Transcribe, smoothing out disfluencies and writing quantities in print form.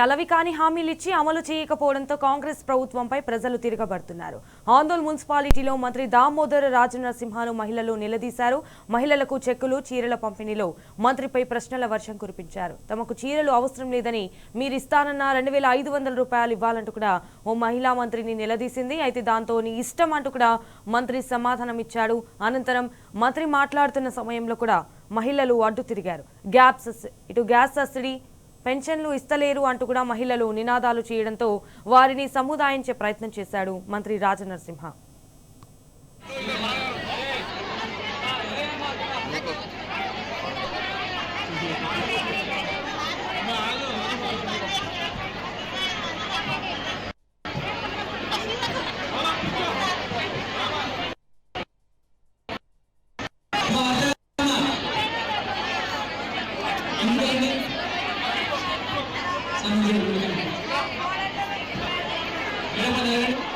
అలవి కాని హామీలిచ్చి అమలు చేయకపోవడంతో కాంగ్రెస్ ప్రభుత్వంపై ప్రజలు తిరగబడుతున్నారు. ఆందోళన మున్సిపాలిటీలో మంత్రి దామోదర రాజనరసింహను మహిళలు నిలదీశారు. మహిళలకు చెక్కులు, చీరల పంపిణీలో మంత్రిపై ప్రశ్నల వర్షం కురిపించారు. తమకు చీరలు అవసరం లేదని మీరిస్తానన్న 2500 రూపాయలు ఇవ్వాలంటూ కూడా ఓ మహిళా మంత్రిని నిలదీసింది. అయితే దాంతో నీ ఇష్టం అంటూ కూడా మంత్రి సమాధానం ఇచ్చాడు. అనంతరం మంత్రి మాట్లాడుతున్న సమయంలో కూడా మహిళలు అడ్డు తిరిగారు. గ్యాస్ సబ్సిడీ, పెన్షన్లు ఇస్తలేరు అంటూ కూడా మహిళలు నినాదాలు చేయడంతో వారిని సముదాయించే ప్రయత్నం చేశాడు మంత్రి రాజనరసింహ. Gracias.